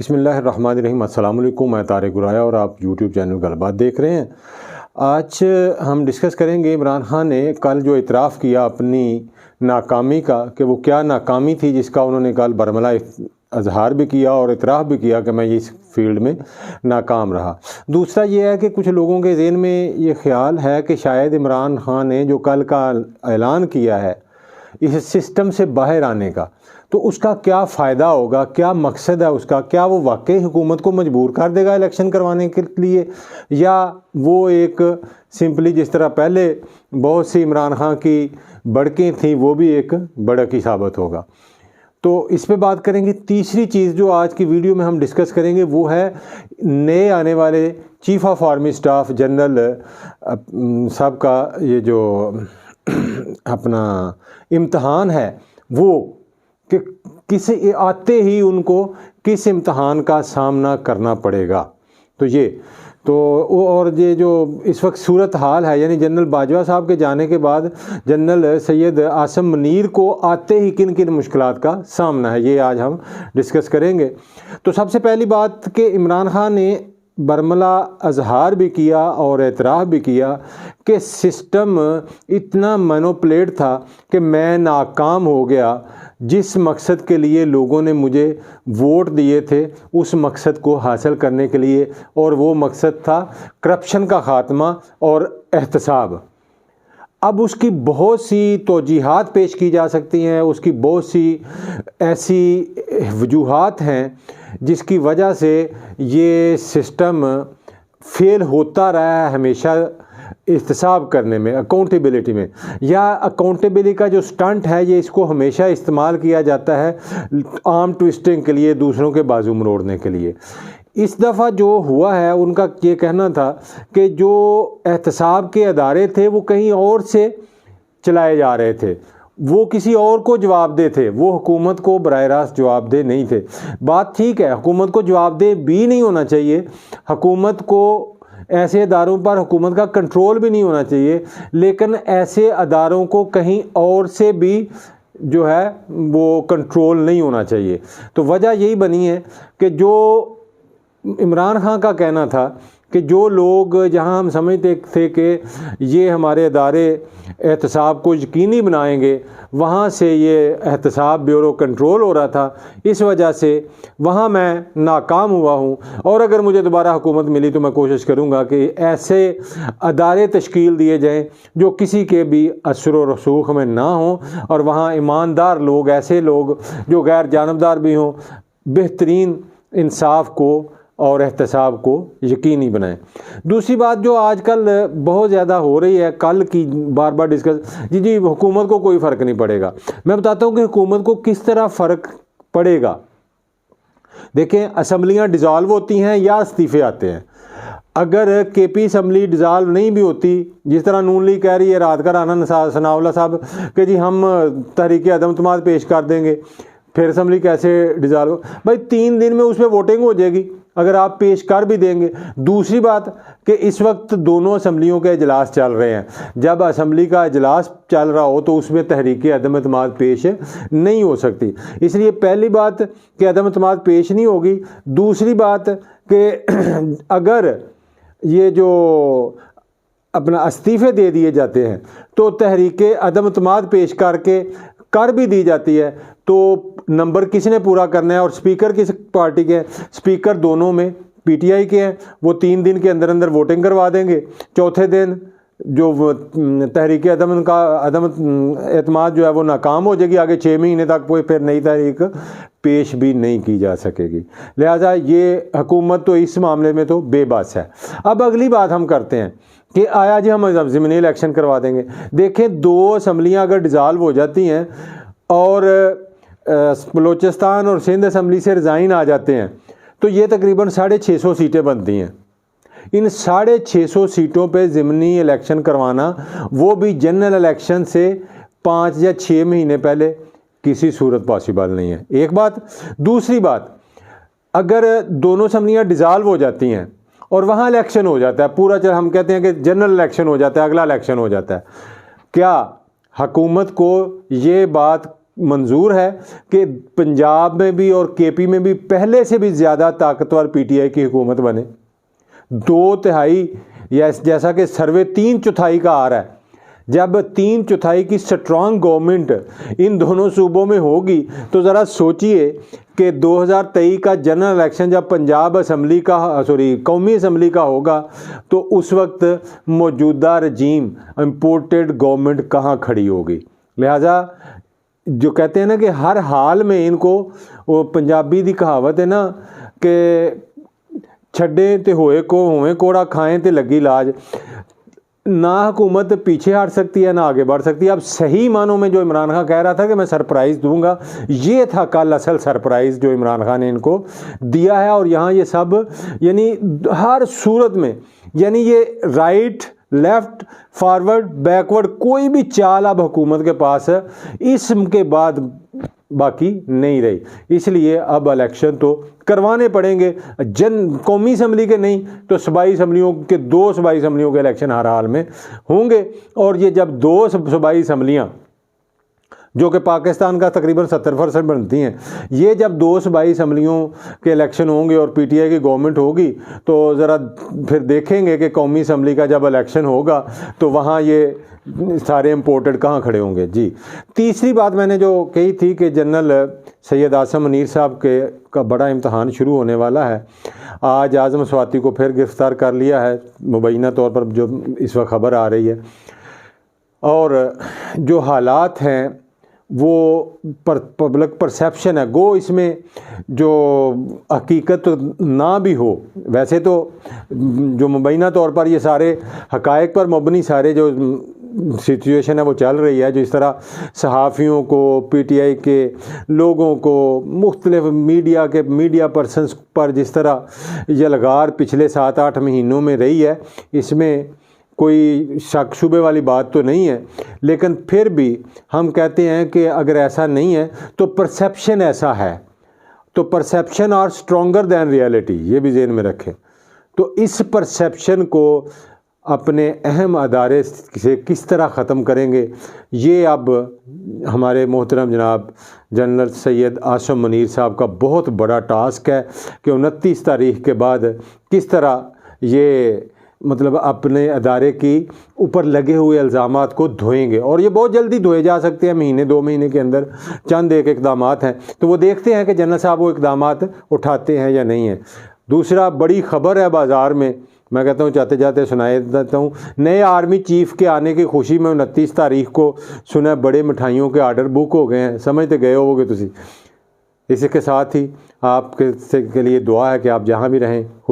بسم اللہ الرحمن الرحیم۔ السلام علیکم، میں طارق گرایا اور آپ یوٹیوب چینل گلبات دیکھ رہے ہیں۔ آج ہم ڈسکس کریں گے عمران خان نے کل جو اعتراف کیا اپنی ناکامی کا، کہ وہ کیا ناکامی تھی جس کا انہوں نے کل برملا اظہار بھی کیا اور اعتراف بھی کیا کہ میں اس فیلڈ میں ناکام رہا۔ دوسرا یہ ہے کہ کچھ لوگوں کے ذہن میں یہ خیال ہے کہ شاید عمران خان نے جو کل کا اعلان کیا ہے اس سسٹم سے باہر آنے کا، تو اس کا کیا فائدہ ہوگا، کیا مقصد ہے اس کا، کیا وہ واقعی حکومت کو مجبور کر دے گا الیکشن کروانے کے لیے، یا وہ ایک سمپلی جس طرح پہلے بہت سی عمران خان کی بڑکیں تھیں وہ بھی ایک بڑک ہی ثابت ہوگا۔ تو اس پہ بات کریں گے۔ تیسری چیز جو آج کی ویڈیو میں ہم ڈسکس کریں گے وہ ہے نئے آنے والے chief of army staff general صاحب کا یہ جو اپنا امتحان ہے، وہ کہ کسی آتے ہی ان کو کس امتحان کا سامنا کرنا پڑے گا۔ اور یہ جو اس وقت صورت حال ہے، یعنی جنرل باجوہ صاحب کے جانے کے بعد جنرل سید عاصم منیر کو آتے ہی کن کن مشکلات کا سامنا ہے، یہ آج ہم ڈسکس کریں گے۔ تو سب سے پہلی بات کہ عمران خان نے برملا اظہار بھی کیا اور اعتراف بھی کیا کہ سسٹم اتنا مینوپولیٹ تھا کہ میں ناکام ہو گیا، جس مقصد کے لیے لوگوں نے مجھے ووٹ دیے تھے اس مقصد کو حاصل کرنے کے لیے، اور وہ مقصد تھا کرپشن کا خاتمہ اور احتساب۔ اب اس کی بہت سی توجیحات پیش کی جا سکتی ہیں، اس کی بہت سی ایسی وجوہات ہیں جس کی وجہ سے یہ سسٹم فیل ہوتا رہا ہے ہمیشہ احتساب کرنے میں، اکاؤنٹیبلٹی میں، یا اکاؤنٹیبلٹی کا جو سٹنٹ ہے یہ اس کو ہمیشہ استعمال کیا جاتا ہے آرم ٹوئسٹنگ کے لیے، دوسروں کے بازو مروڑنے کے لیے۔ اس دفعہ جو ہوا ہے ان کا یہ کہنا تھا کہ جو احتساب کے ادارے تھے وہ کہیں اور سے چلائے جا رہے تھے، وہ کسی اور کو جواب دہ تھے، وہ حکومت کو براہ راست جواب دہ نہیں تھے۔ بات ٹھیک ہے، حکومت کو جواب دہ بھی نہیں ہونا چاہیے، حکومت کو ایسے اداروں پر حکومت کا کنٹرول بھی نہیں ہونا چاہیے، لیکن ایسے اداروں کو کہیں اور سے بھی جو ہے وہ کنٹرول نہیں ہونا چاہیے۔ تو وجہ یہی بنی ہے کہ جو عمران خان کا کہنا تھا کہ جو لوگ جہاں ہم سمجھتے تھے کہ یہ ہمارے ادارے احتساب کو یقینی بنائیں گے، وہاں سے یہ احتساب بیورو کنٹرول ہو رہا تھا، اس وجہ سے وہاں میں ناکام ہوا ہوں، اور اگر مجھے دوبارہ حکومت ملی تو میں کوشش کروں گا کہ ایسے ادارے تشکیل دیے جائیں جو کسی کے بھی اثر و رسوخ میں نہ ہوں، اور وہاں ایماندار لوگ، ایسے لوگ جو غیر جانبدار بھی ہوں، بہترین انصاف کو اور احتساب کو یقینی بنائیں۔ دوسری بات جو آج کل بہت زیادہ ہو رہی ہے، کل کی بار بار ڈسکس، جی حکومت کو کوئی فرق نہیں پڑے گا۔ میں بتاتا ہوں کہ حکومت کو کس طرح فرق پڑے گا۔ دیکھیں، اسمبلیاں ڈیزالو ہوتی ہیں یا استعفے آتے ہیں۔ اگر کے پی اسمبلی ڈیزالو نہیں بھی ہوتی، جس طرح نون لیگ کہہ رہی ہے رات کا رانا ثناء اللہ صاحب کہ جی ہم تحریک عدم اعتماد پیش کر دیں گے، پھر اسمبلی کیسے ڈیزالو؟ بھائی 3 دن میں اس پہ ووٹنگ ہو جائے گی اگر آپ پیش کر بھی دیں گے۔ دوسری بات کہ اس وقت دونوں اسمبلیوں کے اجلاس چل رہے ہیں، جب اسمبلی کا اجلاس چل رہا ہو تو اس میں تحریک عدم اعتماد پیش نہیں ہو سکتی، اس لیے پہلی بات کہ عدم اعتماد پیش نہیں ہوگی۔ دوسری بات کہ اگر یہ جو اپنا استعفے دے دیے جاتے ہیں تو تحریک عدم اعتماد پیش کر بھی دی جاتی ہے تو نمبر کس نے پورا کرنا ہے، اور سپیکر کس پارٹی کے ہیں؟ سپیکر دونوں میں پی ٹی آئی کے ہیں، وہ 3 دن کے اندر ووٹنگ کروا دیں گے، چوتھے دن جو تحریک عدم اعتماد جو ہے وہ ناکام ہو جائے گی، آگے 6 مہینے تک کوئی پھر نئی تحریک پیش بھی نہیں کی جا سکے گی۔ لہٰذا یہ حکومت تو اس معاملے میں تو بے بس ہے۔ اب اگلی بات ہم کرتے ہیں کہ آیا جی ہم ضمنی الیکشن کروا دیں گے۔ دیکھیں، 2 اسمبلیاں اگر ڈیزالو ہو جاتی ہیں اور بلوچستان اور سندھ اسمبلی سے ریزائن آ جاتے ہیں تو یہ تقریباً 650 سیٹیں بنتی ہیں۔ ان 650 سیٹوں پہ ضمنی الیکشن کروانا، وہ بھی جنرل الیکشن سے 5 یا 6 مہینے پہلے، کسی صورت پاسبل نہیں ہے، ایک بات۔ دوسری بات، اگر دونوں اسمبلیاں ڈیزالو ہو جاتی ہیں اور وہاں الیکشن ہو جاتا ہے پورا، ہم کہتے ہیں کہ جنرل الیکشن ہو جاتا ہے، اگلا الیکشن ہو جاتا ہے، کیا حکومت کو یہ بات منظور ہے کہ پنجاب میں بھی اور کے پی میں بھی پہلے سے بھی زیادہ طاقتور پی ٹی آئی کی حکومت بنے. 2/3 جیسا کہ سروے 3/4 کا آ رہا ہے. جب 3/4 کی سٹرانگ گورنمنٹ ان دونوں صوبوں میں ہوگی تو ذرا سوچئے کہ 2023 کا جنرل الیکشن جب پنجاب اسمبلی کا قومی اسمبلی کا ہوگا تو اس وقت موجودہ رجیم امپورٹڈ گورنمنٹ کہاں کھڑی ہوگی. لہٰذا جو کہتے ہیں نا کہ ہر حال میں ان کو, وہ پنجابی دی کہاوت ہے نا کہ چھڈے تے ہوئے کو ہوئے کوڑا کھائیں تے لگی لاج. نہ حکومت پیچھے ہٹ سکتی ہے نہ آگے بڑھ سکتی ہے. اب صحیح معنوں میں جو عمران خان کہہ رہا تھا کہ میں سرپرائز دوں گا, یہ تھا کل اصل سرپرائز جو عمران خان نے ان کو دیا ہے. اور یہاں یہ سب یعنی ہر صورت میں یعنی یہ رائٹ لیفٹ فارورڈ بیکورڈ کوئی بھی چال اب حکومت کے پاس اس کے بعد باقی نہیں رہی. اس لیے اب الیکشن تو کروانے پڑیں گے, قومی اسمبلی کے نہیں تو صوبائی اسمبلیوں کے, 2 صوبائی اسمبلیوں کے الیکشن ہر حال میں ہوں گے. اور یہ جب 2 صوبائی اسمبلیاں جو کہ پاکستان کا تقریباً 70% بنتی ہیں, یہ جب 2 صوبائی اسمبلیوں کے الیکشن ہوں گے اور پی ٹی آئی کی گورنمنٹ ہوگی تو ذرا پھر دیکھیں گے کہ قومی اسمبلی کا جب الیکشن ہوگا تو وہاں یہ سارے امپورٹڈ کہاں کھڑے ہوں گے. جی, تیسری بات میں نے جو کہی تھی کہ جنرل سید عاصم منیر صاحب کا بڑا امتحان شروع ہونے والا ہے. آج اعظم سواتی کو پھر گرفتار کر لیا ہے مبینہ طور پر جو اس وقت خبر آ رہی ہے. اور جو حالات ہیں وہ پبلک پرسیپشن ہے, گو اس میں جو حقیقت نہ بھی ہو, ویسے تو جو مبینہ طور پر یہ سارے حقائق پر مبنی سارے جو سچویشن ہے وہ چل رہی ہے. جو اس طرح صحافیوں کو, پی ٹی آئی کے لوگوں کو, مختلف میڈیا پرسنس پر جس طرح یہ لگار پچھلے 7-8 مہینوں میں رہی ہے, اس میں کوئی شک شبے والی بات تو نہیں ہے. لیکن پھر بھی ہم کہتے ہیں کہ اگر ایسا نہیں ہے تو پرسیپشن ایسا ہے, تو perception are stronger than reality, یہ بھی ذہن میں رکھیں. تو اس پرسیپشن کو اپنے اہم ادارے سے کس طرح ختم کریں گے, یہ اب ہمارے محترم جناب جنرل سید عاصم منیر صاحب کا بہت بڑا ٹاسک ہے کہ 29 تاریخ کے بعد کس طرح یہ مطلب اپنے ادارے کی اوپر لگے ہوئے الزامات کو دھوئیں گے. اور یہ بہت جلدی دھوئے جا سکتے ہیں, 1-2 مہینے کے اندر چند ایک اقدامات ہیں, تو وہ دیکھتے ہیں کہ جنرل صاحب وہ اقدامات اٹھاتے ہیں یا نہیں ہیں. دوسرا بڑی خبر ہے بازار میں کہتا ہوں چاہتے جاتے سنائے دیتا ہوں, نئے آرمی چیف کے آنے کی خوشی میں 29 تاریخ کو سنا بڑے مٹھائیوں کے آرڈر بک ہو گئے ہیں. سمجھتے گئے ہوگے تسی. اسی کے ساتھ ہی آپ کے لیے دعا ہے کہ آپ جہاں بھی رہیں خوش